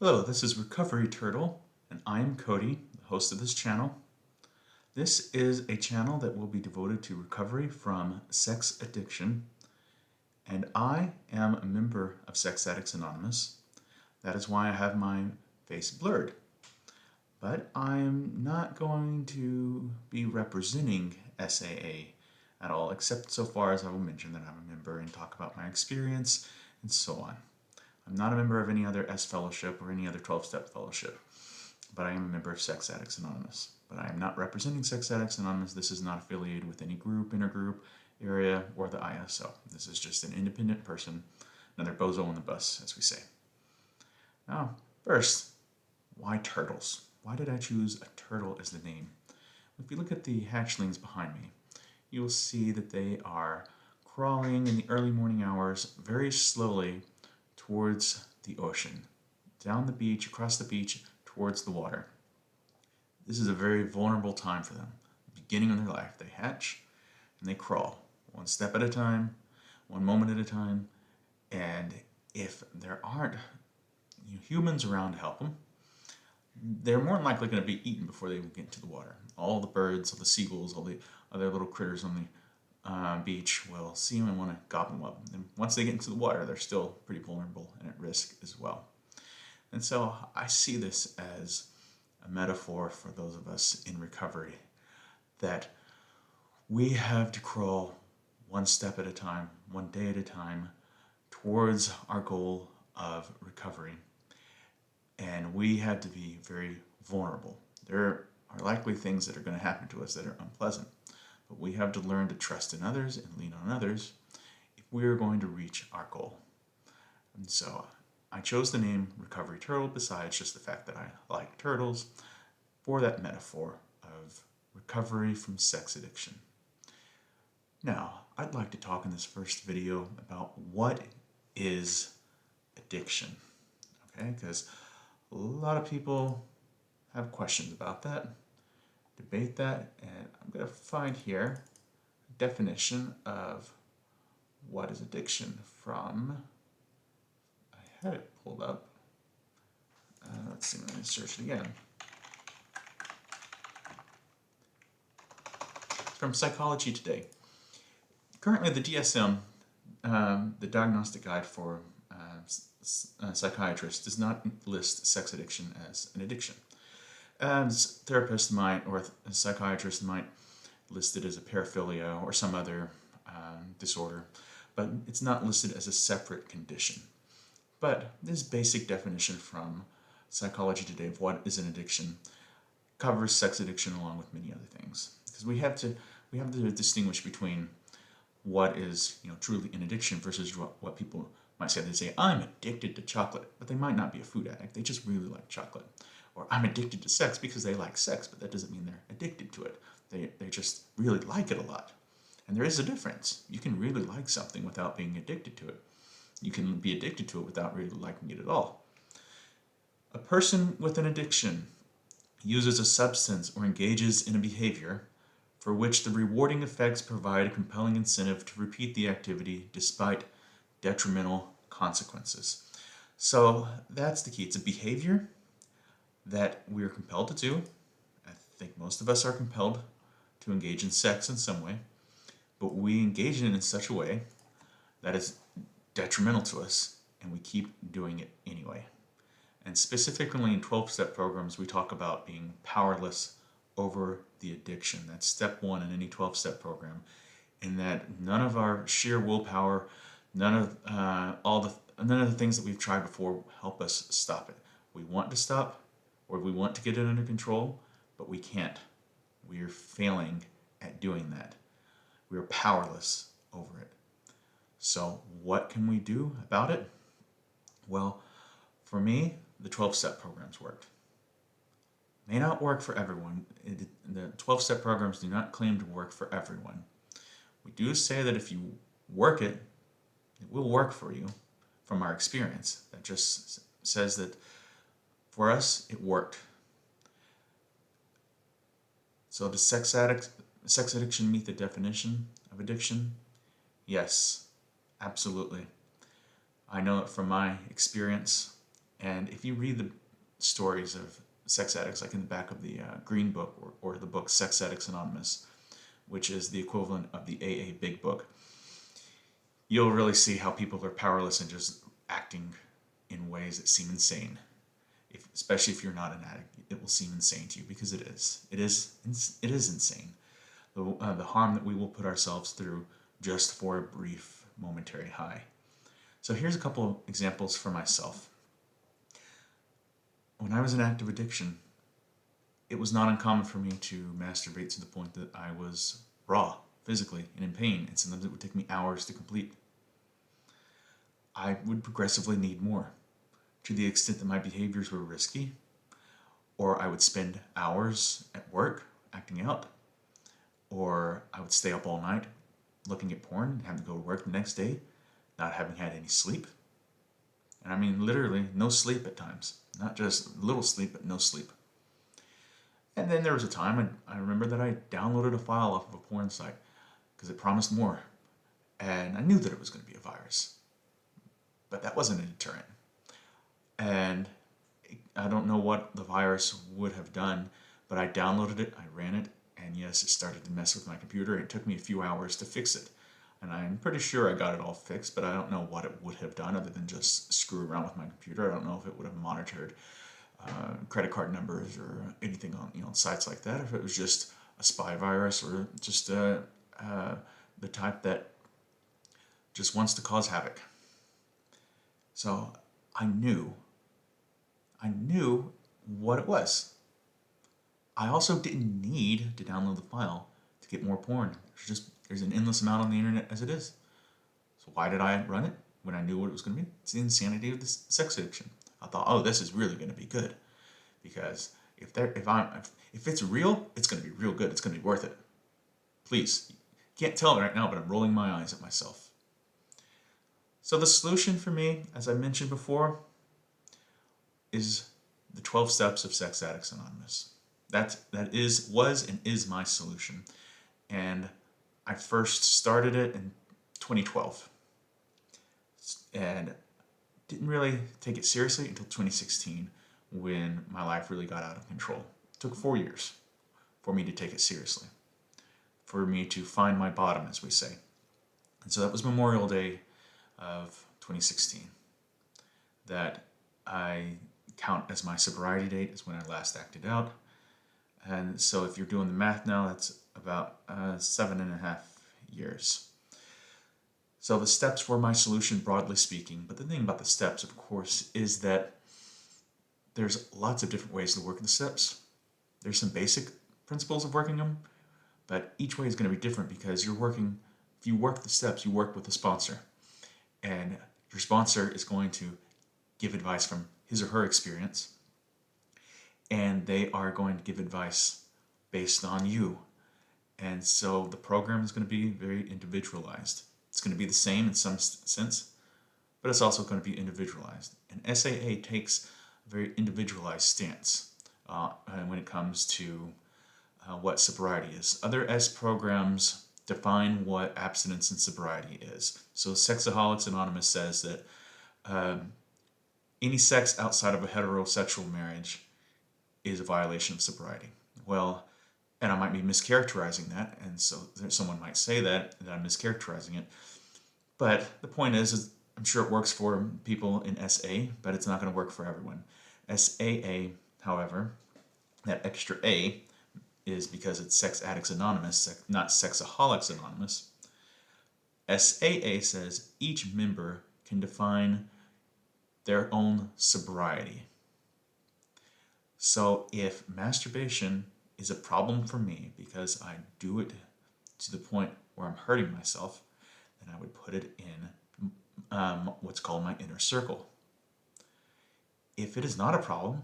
Hello, this is Recovery Turtle, and I am Cody, the host of this channel. This is a channel that will be devoted to recovery from sex addiction, and I am a member of Sex Addicts Anonymous. That is why I have my face blurred. But I'm not going to be representing SAA at all, except so far as I will mention that I'm a member and talk about my experience and so on. I'm not a member of any other S Fellowship or any other 12-step fellowship, but I am a member of Sex Addicts Anonymous. But I am not representing Sex Addicts Anonymous. This is not affiliated with any group, intergroup, area, or the ISO. This is just an independent person, another bozo on the bus, as we say. Now, first, why turtles? Why did I choose a turtle as the name? If you look at the hatchlings behind me, you will see that they are crawling in the early morning hours very slowly towards the ocean, down the beach, across the beach, towards the water. This is a very vulnerable time for them. The beginning of their life, they hatch and they crawl, one step at a time, one moment at a time, and if there aren't humans around to help them, they're more than likely going to be eaten before they even get into the water. All the birds, all the seagulls, all the other little critters on the beach will see them and want to gobble them up. And once they get into the water, they're still pretty vulnerable and at risk as well. And so I see this as a metaphor for those of us in recovery, that we have to crawl one step at a time, one day at a time, towards our goal of recovery. And we have to be very vulnerable. There are likely things that are going to happen to us that are unpleasant. But we have to learn to trust in others and lean on others if we are going to reach our goal. And so I chose the name Recovery Turtle, besides just the fact that I like turtles, for that metaphor of recovery from sex addiction. Now, I'd like to talk in this first video about what is addiction. Okay, because a lot of people have questions about that, debate that, and I'm going to find here a definition of what is addiction from, I had it pulled up, let's see, let me search it again. It's from Psychology Today. Currently the DSM, the Diagnostic Guide for Psychiatrists, does not list sex addiction as an addiction. Therapists might, or psychiatrists might list it as a paraphilia or some other disorder, but it's not listed as a separate condition. But this basic definition from Psychology Today of what is an addiction covers sex addiction along with many other things. Because we have to distinguish between what is truly an addiction versus what people might say. They say, I'm addicted to chocolate, but they might not be a food addict. They just really like chocolate. Or I'm addicted to sex because they like sex, but that doesn't mean they're addicted to it. They just really like it a lot. And there is a difference. You can really like something without being addicted to it. You can be addicted to it without really liking it at all. A person with an addiction uses a substance or engages in a behavior for which the rewarding effects provide a compelling incentive to repeat the activity despite detrimental consequences. So that's the key. It's a behavior that we are compelled to do. I think most of us are compelled to engage in sex in some way, but we engage in it in such a way that is detrimental to us, and we keep doing it anyway. And specifically in 12-step programs, we talk about being powerless over the addiction. That's step one in any 12-step program, in that none of our sheer willpower, none of the things that we've tried before help us stop it. We want to stop, or we want to get it under control, but we can't. We are failing at doing that. We are powerless over it. So what can we do about it? Well, for me, the 12-step programs worked. May not work for everyone. The 12-step programs do not claim to work for everyone. We do say that if you work it, it will work for you from our experience. That just says that for us, it worked. So does sex addiction meet the definition of addiction? Yes, absolutely. I know it from my experience. And if you read the stories of sex addicts, like in the back of the Green Book or the book Sex Addicts Anonymous, which is the equivalent of the AA Big Book, you'll really see how people are powerless and just acting in ways that seem insane. Especially if you're not an addict, it will seem insane to you because it is. It is insane. The harm that we will put ourselves through just for a brief momentary high. So here's a couple of examples for myself. When I was in active addiction, it was not uncommon for me to masturbate to the point that I was raw, physically, and in pain, and sometimes it would take me hours to complete. I would progressively need more, to the extent that my behaviors were risky, or I would spend hours at work acting out, or I would stay up all night looking at porn and having to go to work the next day, not having had any sleep. And I mean literally no sleep at times. Not just little sleep, but no sleep. And then there was a time I remember that I downloaded a file off of a porn site because it promised more. And I knew that it was going to be a virus. But that wasn't a deterrent. And I don't know what the virus would have done, but I downloaded it, I ran it, and yes, it started to mess with my computer. It took me a few hours to fix it. And I'm pretty sure I got it all fixed, but I don't know what it would have done other than just screw around with my computer. I don't know if it would have monitored credit card numbers or anything on sites like that. If it was just a spy virus or just the type that just wants to cause havoc. So I knew what it was. I also didn't need to download the file to get more porn. There's an endless amount on the internet as it is. So why did I run it when I knew what it was going to be? It's the insanity of this sex addiction. I thought, oh, this is really going to be good, because if it's real, it's going to be real good. It's going to be worth it. Please, you can't tell me right now, but I'm rolling my eyes at myself. So the solution for me, as I mentioned before, is the 12 steps of Sex Addicts Anonymous. That was and is my solution. And I first started it in 2012 and didn't really take it seriously until 2016, when my life really got out of control. It took 4 years for me to take it seriously, for me to find my bottom, as we say. And so that was Memorial Day of 2016 that I count as my sobriety date, is when I last acted out. And so if you're doing the math now, that's about 7.5 years. So the steps were my solution, broadly speaking. But the thing about the steps, of course, is that there's lots of different ways to work the steps. There's some basic principles of working them, but each way is going to be different because if you work the steps, you work with the sponsor. And your sponsor is going to give advice from his or her experience, and they are going to give advice based on you. And so the program is going to be very individualized. It's going to be the same in some sense, but it's also going to be individualized. And SAA takes a very individualized stance when it comes to what sobriety is. Other S programs define what abstinence and sobriety is. So Sexaholics Anonymous says that any sex outside of a heterosexual marriage is a violation of sobriety. Well, and I might be mischaracterizing that, and so someone might say that I'm mischaracterizing it. But the point is I'm sure it works for people in SA, but it's not going to work for everyone. SAA, however, that extra A is because it's Sex Addicts Anonymous, not Sexaholics Anonymous. SAA says each member can define their own sobriety. So if masturbation is a problem for me because I do it to the point where I'm hurting myself, then I would put it in what's called my inner circle. If it is not a problem,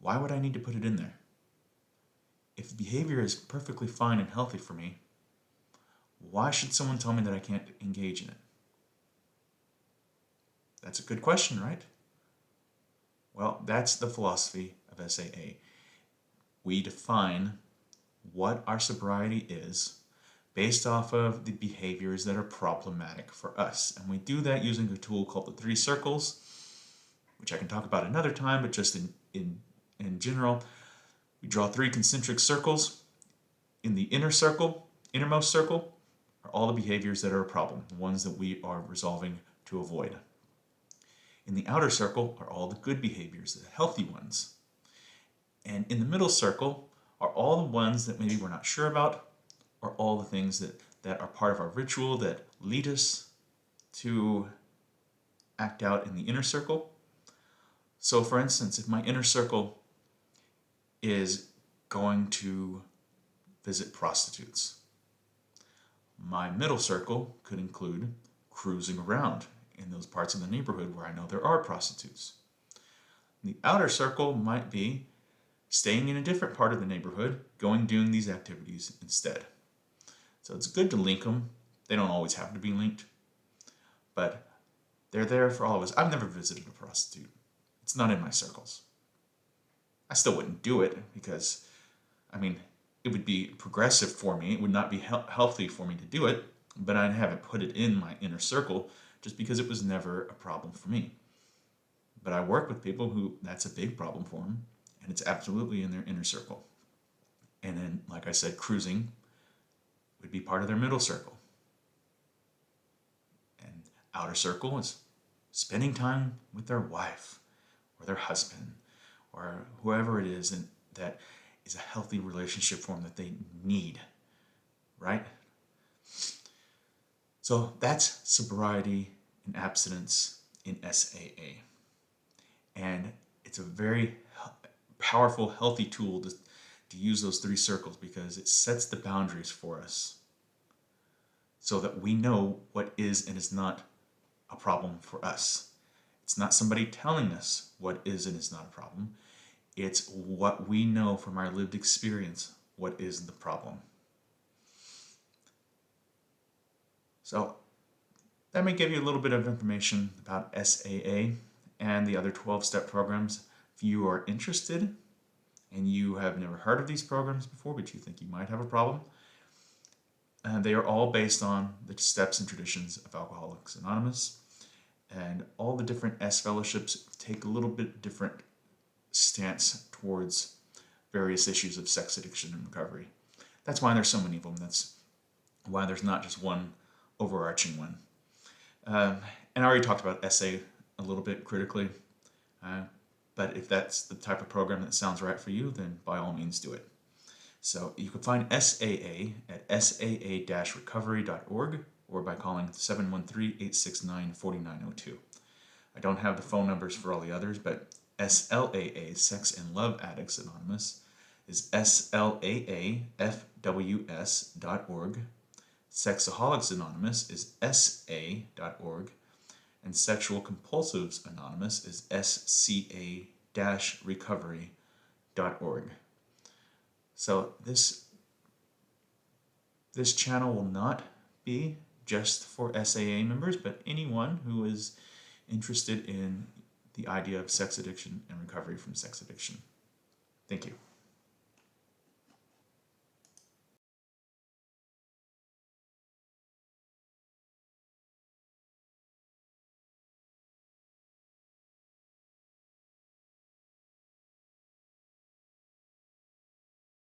why would I need to put it in there? If the behavior is perfectly fine and healthy for me, why should someone tell me that I can't engage in it? That's a good question, right? Well, that's the philosophy of SAA. We define what our sobriety is based off of the behaviors that are problematic for us. And we do that using a tool called the 3 circles. which I can talk about another time, but just in general, we draw 3 concentric circles. In the innermost circle, are all the behaviors that are a problem, the ones that we are resolving to avoid. In the outer circle are all the good behaviors, the healthy ones. And in the middle circle are all the ones that maybe we're not sure about, or all the things that are part of our ritual that lead us to act out in the inner circle. So for instance, if my inner circle is going to visit prostitutes, my middle circle could include cruising around in those parts of the neighborhood where I know there are prostitutes. The outer circle might be staying in a different part of the neighborhood, doing these activities instead. So it's good to link them. They don't always have to be linked, but they're there for all of us. I've never visited a prostitute. It's not in my circles. I still wouldn't do it because, it would be progressive for me. It would not be healthy for me to do it, but I haven't put it in my inner circle just because it was never a problem for me. But I work with people who that's a big problem for them, and it's absolutely in their inner circle. And then, like I said, cruising would be part of their middle circle. And outer circle is spending time with their wife or their husband or whoever it is, and that is a healthy relationship for them that they need, right? So that's sobriety and abstinence in SAA. And it's a very powerful, healthy tool to use those 3 circles because it sets the boundaries for us so that we know what is and is not a problem for us. It's not somebody telling us what is and is not a problem. It's what we know from our lived experience, what is the problem. So that may give you a little bit of information about SAA and the other 12-step programs. If you are interested and you have never heard of these programs before, but you think you might have a problem, they are all based on the steps and traditions of Alcoholics Anonymous. And all the different S fellowships take a little bit different stance towards various issues of sex addiction and recovery. That's why there's so many of them. That's why there's not just one overarching one. And I already talked about SA a little bit critically, but if that's the type of program that sounds right for you, then by all means do it. So you can find SAA at saa-recovery.org or by calling 713-869-4902. I don't have the phone numbers for all the others, but SLAA, Sex and Love Addicts Anonymous, is slaafws.org. Sexaholics Anonymous is sa.org. And Sexual Compulsives Anonymous is sca-recovery.org. So this channel will not be just for SAA members, but anyone who is interested in the idea of sex addiction and recovery from sex addiction. Thank you.